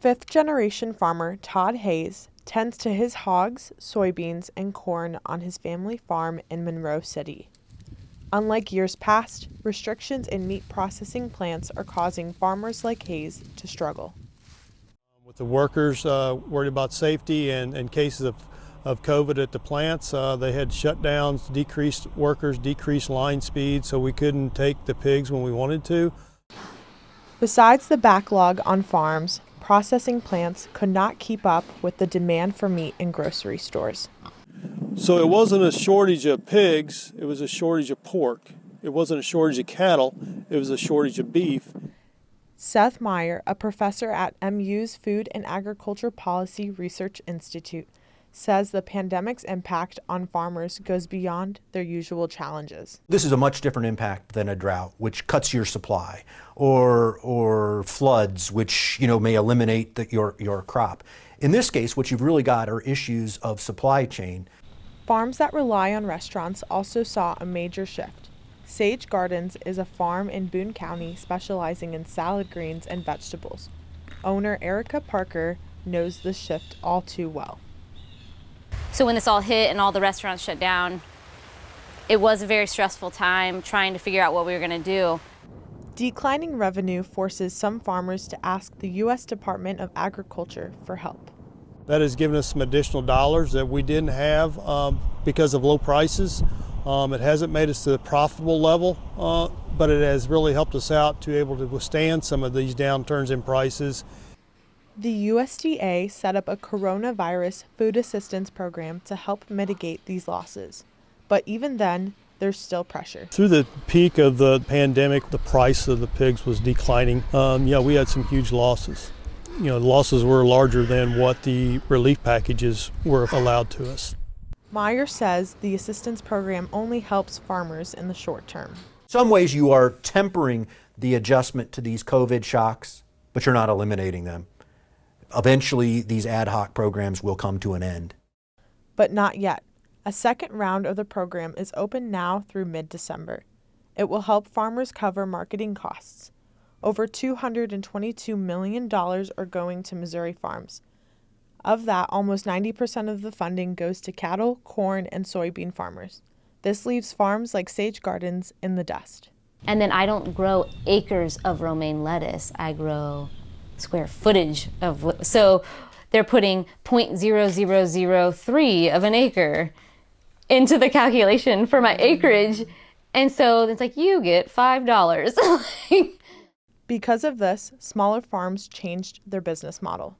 Fifth-generation farmer Todd Hayes tends to his hogs, soybeans, and corn on his family farm in Monroe City. Unlike years past, restrictions in meat processing plants are causing farmers like Hayes to struggle. With the workers worried about safety and cases of COVID at the plants, they had shutdowns, decreased workers, decreased line speed, so we couldn't take the pigs when we wanted to. Besides the backlog on farms, processing plants could not keep up with the demand for meat in grocery stores. So it wasn't a shortage of pigs, it was a shortage of pork. It wasn't a shortage of cattle, it was a shortage of beef. Seth Meyer, a professor at MU's Food and Agriculture Policy Research Institute, says the pandemic's impact on farmers goes beyond their usual challenges. This is a much different impact than a drought, which cuts your supply, or floods, which may eliminate your crop. In this case, what you've really got are issues of supply chain. Farms that rely on restaurants also saw a major shift. Sage Gardens is a farm in Boone County specializing in salad greens and vegetables. Owner Erica Parker knows the shift all too well. So when this all hit and all the restaurants shut down, it was a very stressful time trying to figure out what we were going to do. Declining revenue forces some farmers to ask the U.S. Department of Agriculture for help. That has given us some additional dollars that we didn't have because of low prices. It hasn't made us to the profitable level, but it has really helped us out to be able to withstand some of these downturns in prices. The USDA set up a coronavirus food assistance program to help mitigate these losses. But even then, there's still pressure. Through the peak of the pandemic, the price of the pigs was declining. We had some huge losses. Losses were larger than what the relief packages were allowed to us. Meyer says the assistance program only helps farmers in the short term. In some ways you are tempering the adjustment to these COVID shocks, but you're not eliminating them. Eventually these ad hoc programs will come to an end. But not yet. A second round of the program is open now through mid-December. It will help farmers cover marketing costs. Over $222 million are going to Missouri farms. Of that, almost 90% of the funding goes to cattle, corn, and soybean farmers. This leaves farms like Sage Gardens in the dust. And then I don't grow acres of romaine lettuce. I grow square footage of, so they're putting 0.0003 of an acre into the calculation for my acreage. And so it's like, you get $5. Because of this, smaller farms changed their business model.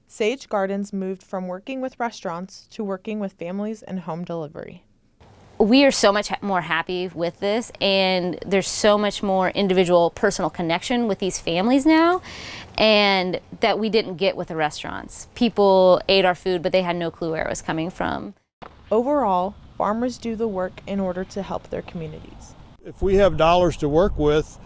Sage Gardens moved from working with restaurants to working with families and home delivery. We are so much more happy with this, and there's so much more individual personal connection with these families now, and that we didn't get with the restaurants. People ate our food, but they had no clue where it was coming from. Overall, farmers do the work in order to help their communities. If we have dollars to work with,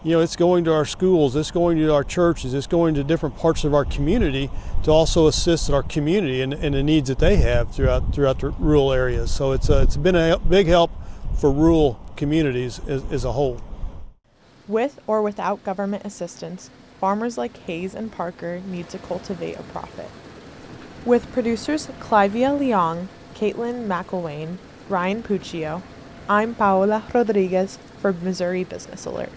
it's going to our schools, it's going to our churches, it's going to different parts of our community to also assist our community in the needs that they have throughout the rural areas. So it's been a big help for rural communities as a whole. With or without government assistance, farmers like Hayes and Parker need to cultivate a profit. With producers Clivia Leong, Caitlin McElwain, Ryan Puccio, I'm Paola Rodriguez for Missouri Business Alert.